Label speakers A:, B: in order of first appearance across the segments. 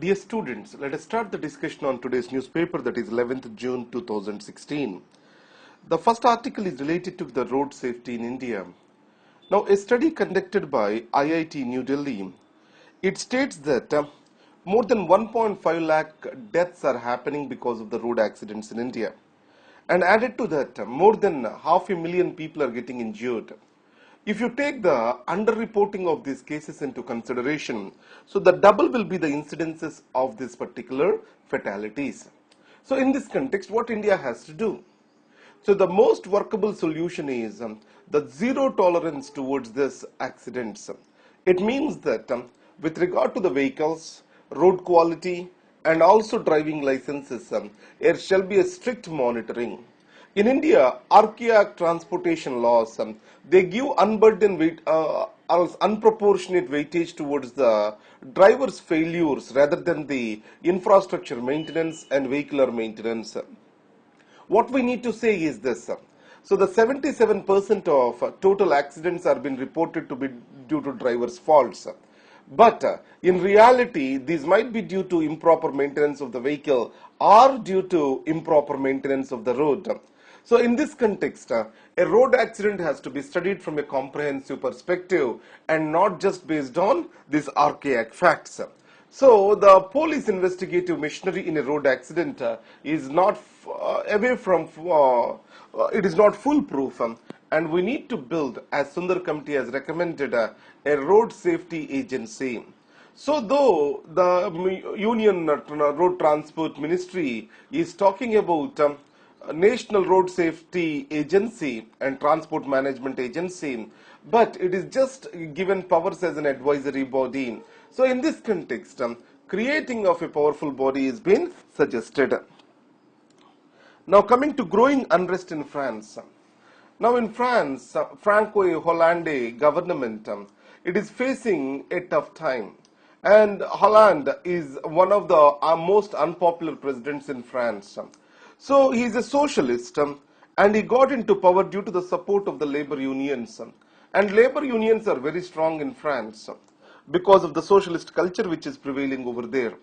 A: Dear students, let us start the discussion on today's newspaper, that is 11th June 2016. The first article is related to the road safety in India. Now, a study conducted by IIT New Delhi, it states that more than 1.5 lakh deaths are happening because of the road accidents in India. And added to that, more than 500,000 people are getting injured. If you take the underreporting of these cases into consideration, so the double will be the incidences of these particular fatalities. So in this context, what India has to do? So the most workable solution is the zero tolerance towards these accidents. It means that with regard to the vehicles, road quality, and also driving licenses, there shall be a strict monitoring. In India, archaic transportation laws, they give unburdened weight, unproportionate weightage towards the driver's failures rather than the infrastructure maintenance and vehicular maintenance. What we need to say is this. So the 77% of total accidents are being reported to be due to drivers' faults. But in reality, these might be due to improper maintenance of the vehicle or due to improper maintenance of the road. So in this context, a road accident has to be studied from a comprehensive perspective and not just based on these archaic facts. So the police investigative machinery in a road accident is not away from, it is not foolproof, and we need to build, as Sundar Committee has recommended, a road safety agency. So though the Union Road Transport Ministry is talking about National Road Safety Agency and Transport Management Agency, but it is just given powers as an advisory body. So in this context, creating of a powerful body has been suggested. Now coming to growing unrest in France. Now in France, Franco-Hollande government, it is facing a tough time. And Hollande is one of the most unpopular presidents in France. So he is a socialist, and he got into power due to the support of the labor unions. And labor unions are very strong in France because of the socialist culture which is prevailing over there.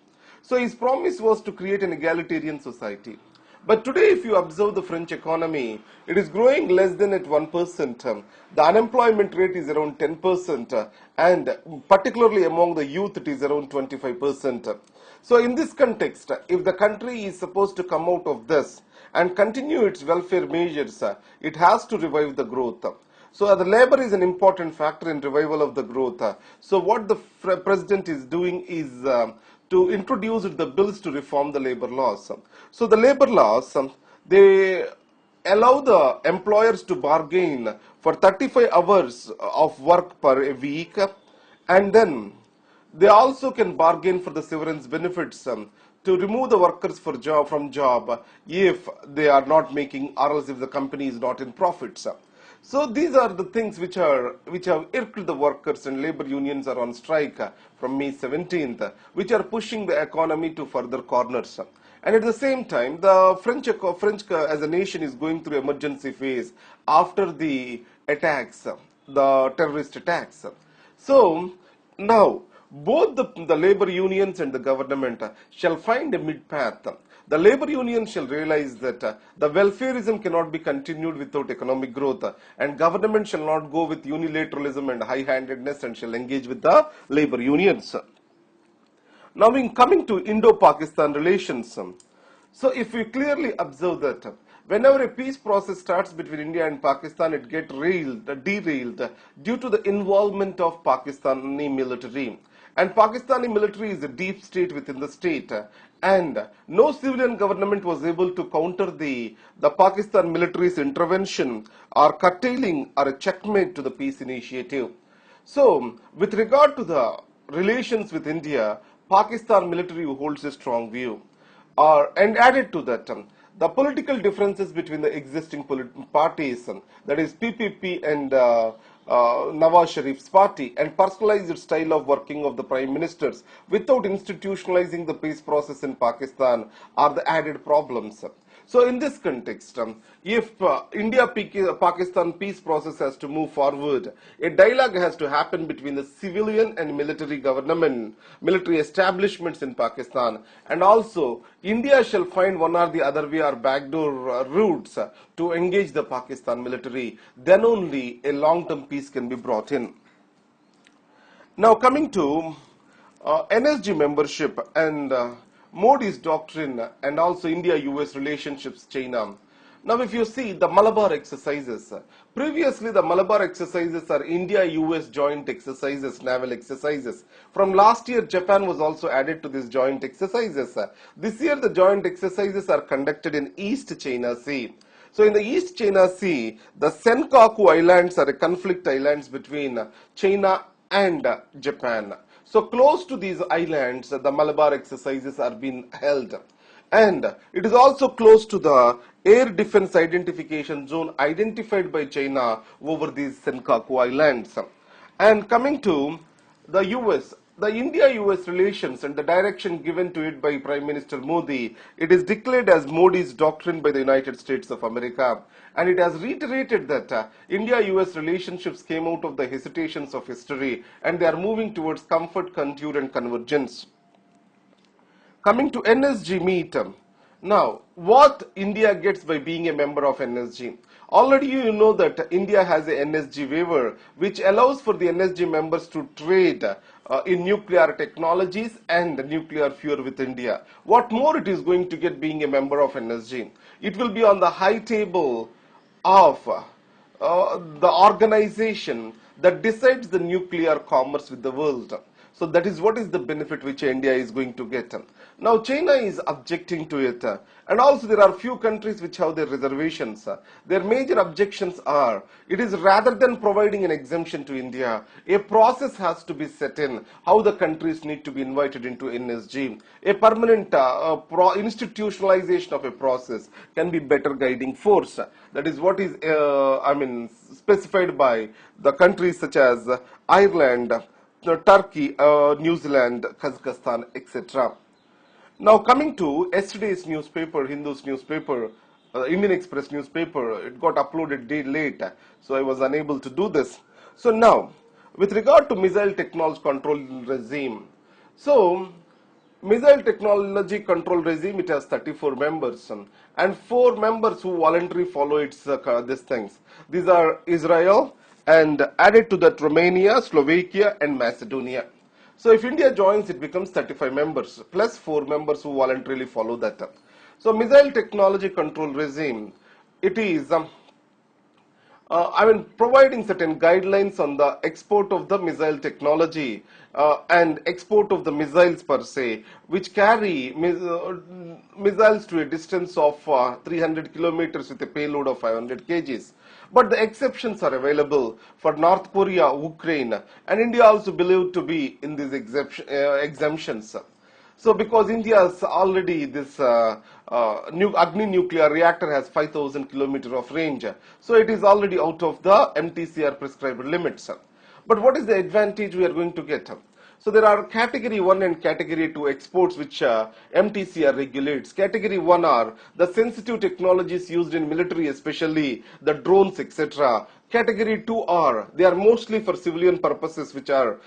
A: So his promise was to create an egalitarian society. But today, if you observe the French economy, it is growing less than at 1%. The unemployment rate is around 10%, and particularly among the youth, it is around 25%. So in this context, if the country is supposed to come out of this and continue its welfare measures, it has to revive the growth. So the labor is an important factor in revival of the growth. So what the president is doing is to introduce the bills to reform the labor laws. So the labor laws, they allow the employers to bargain for 35 hours of work per week, and then they also can bargain for the severance benefits to remove the workers from job if they are not making, or else if the company is not in profits. So these are the things which have irked the workers, and labor unions are on strike from May 17th, which are pushing the economy to further corners. And at the same time, the French as a nation is going through emergency phase after the attacks, the terrorist attacks. So now both the labor unions and the government shall find a mid path. The labor union shall realize that the welfareism cannot be continued without economic growth, and government shall not go with unilateralism and high-handedness and shall engage with the labor unions. Now, in coming to Indo-Pakistan relations, so if we clearly observe that whenever a peace process starts between India and Pakistan, it gets derailed due to the involvement of Pakistani military. And Pakistani military is a deep state within the state, and no civilian government was able to counter the Pakistan military's intervention or curtailing or a checkmate to the peace initiative. So, with regard to the relations with India, Pakistan military holds a strong view. And added to that, the political differences between the existing parties, that is PPP and Nawaz Sharif's party, and personalized style of working of the prime ministers without institutionalizing the peace process in Pakistan are the added problems. So in this context, if India-Pakistan peace process has to move forward, a dialogue has to happen between the civilian and military establishments in Pakistan, and also India shall find one or the other way or backdoor routes to engage the Pakistan military. Then only a long-term peace can be brought in. Now coming to NSG membership and Modi's doctrine and also India-US relationships, China. Now if you see the Malabar exercises, previously the Malabar exercises are India-US joint exercises, naval exercises. From last year, Japan was also added to these joint exercises. This year the joint exercises are conducted in East China Sea. So in the East China Sea, the Senkaku Islands are conflict islands between China and Japan. So close to these islands, the Malabar exercises are being held. And it is also close to the air defense identification zone identified by China over these Senkaku Islands. And coming to the US, the India-US relations and the direction given to it by Prime Minister Modi, it is declared as Modi's doctrine by the United States of America. And it has reiterated that India-US relationships came out of the hesitations of history and they are moving towards comfort, contour and convergence. Coming to NSG meet. Now, what India gets by being a member of NSG? Already you know that India has a NSG waiver which allows for the NSG members to trade in nuclear technologies and nuclear fuel with India. What more it is going to get being a member of NSG? It will be on the high table of the organization that decides the nuclear commerce with the world. So that is what is the benefit which India is going to get. Now China is objecting to it, and also there are few countries which have their reservations. Their major objections are, it is rather than providing an exemption to India, a process has to be set in how the countries need to be invited into NSG. A permanent institutionalization of a process can be better guiding force. That is what is specified by the countries such as Ireland, Turkey, New Zealand, Kazakhstan, etc. Now coming to yesterday's newspaper, Hindu's newspaper, Indian Express newspaper, it got uploaded day late, so I was unable to do this. So now, with regard to missile technology control regime, so missile technology control regime, it has 34 members and 4 members who voluntarily follow its these things. These are Israel, and added to that Romania, Slovakia and Macedonia. So if India joins, it becomes 35 members plus 4 members who voluntarily follow that. So missile technology control regime, it is providing certain guidelines on the export of the missile technology and export of the missiles per se, which carry missiles to a distance of 300 kilometers with a payload of 500 kgs. But the exceptions are available for North Korea, Ukraine, and India also believed to be in these exemptions. So because India's already this Agni nuclear reactor has 5,000 kilometers of range, so it is already out of the MTCR prescribed limits. But what is the advantage we are going to get? So there are category 1 and category 2 exports which MTCR regulates. Category 1 are the sensitive technologies used in military, especially the drones, etc. Category 2 are, they are mostly for civilian purposes which are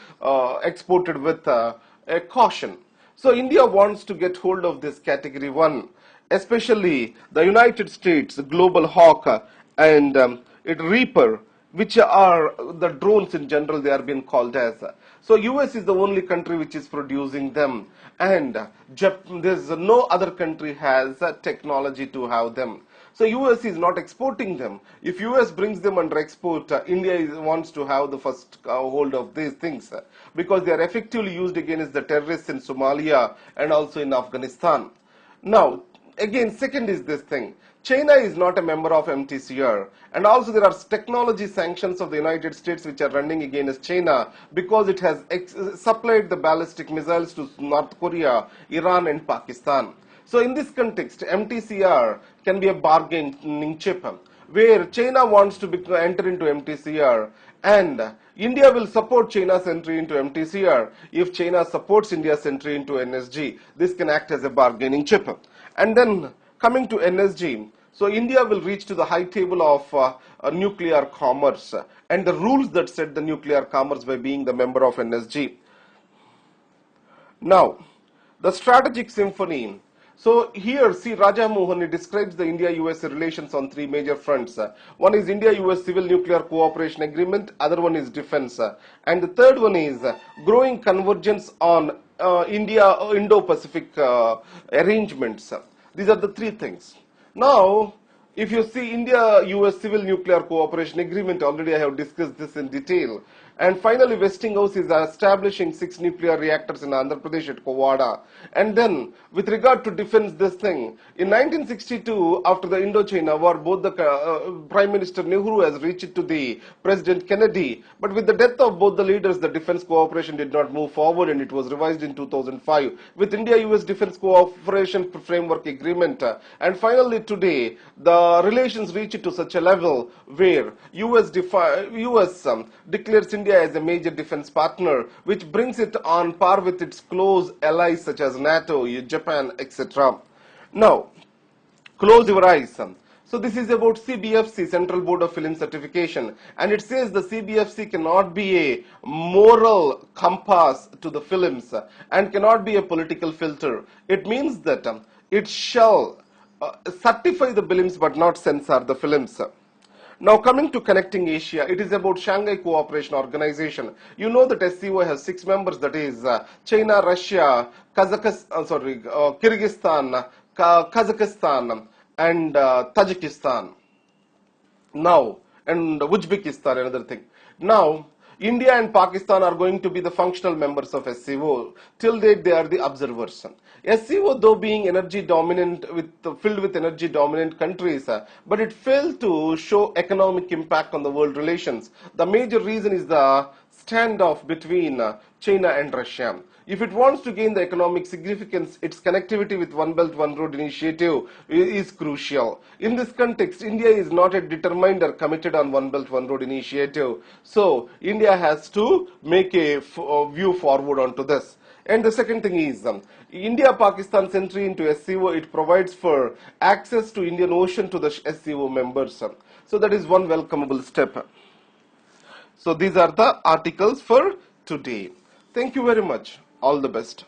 A: exported with a caution. So India wants to get hold of this category 1, especially the United States, Global Hawk and Reaper, which are the drones in general they are being called as. So US is the only country which is producing them, and there's no other country has technology to have them. So US is not exporting them. If US brings them under export, India wants to have the first hold of these things because they are effectively used against the terrorists in Somalia and also in Afghanistan. Now, again, second is this thing. China is not a member of MTCR, and also there are technology sanctions of the United States which are running against China because it has supplied the ballistic missiles to North Korea, Iran and Pakistan. So in this context, MTCR can be a bargaining chip where China wants to enter into MTCR and India will support China's entry into MTCR. If China supports India's entry into NSG, this can act as a bargaining chip. And then Coming to NSG, so India will reach to the high table of nuclear commerce and the rules that set the nuclear commerce by being the member of NSG. Now, the strategic symphony. So here, see, Raja Mohan describes the India-US relations on three major fronts. One is India-US Civil Nuclear Cooperation Agreement, other one is defense, and the third one is growing convergence on Indo-Pacific arrangements. These are the three things. Now, if you see India-US Civil Nuclear Cooperation Agreement, already I have discussed this in detail. And finally, Westinghouse is establishing 6 nuclear reactors in Andhra Pradesh at Kovada. And then, with regard to defense, this thing, in 1962, after the Indochina War, both the Prime Minister Nehru has reached to the President Kennedy. But with the death of both the leaders, the defense cooperation did not move forward, and it was revised in 2005 with India-US Defense Cooperation Framework Agreement. And finally, today, the relations reached to such a level where US declares India as a major defense partner, which brings it on par with its close allies such as NATO, Japan, etc. Now, close your eyes. So this is about CBFC, Central Board of Film Certification, and it says the CBFC cannot be a moral compass to the films and cannot be a political filter. It means that it shall certify the films but not censor the films. Now coming to Connecting Asia, it is about Shanghai Cooperation Organization. You know that SCO has 6 members, that is China, Russia, Kyrgyzstan, Kazakhstan and Tajikistan. Now, and Uzbekistan, another thing. Now, India and Pakistan are going to be the functional members of SCO. Till date, they are the observers. SCO, though being energy dominant, filled with energy dominant countries, but it failed to show economic impact on the world relations. The major reason is the standoff between China and Russia. If it wants to gain the economic significance, its connectivity with One Belt, One Road initiative is crucial. In this context, India is not yet determined or committed on One Belt, One Road initiative. So, India has to make a view forward onto this. And the second thing is, India-Pakistan's entry into SCO, it provides for access to Indian Ocean to the SCO members. So that is one welcomeable step. So these are the articles for today. Thank you very much. All the best.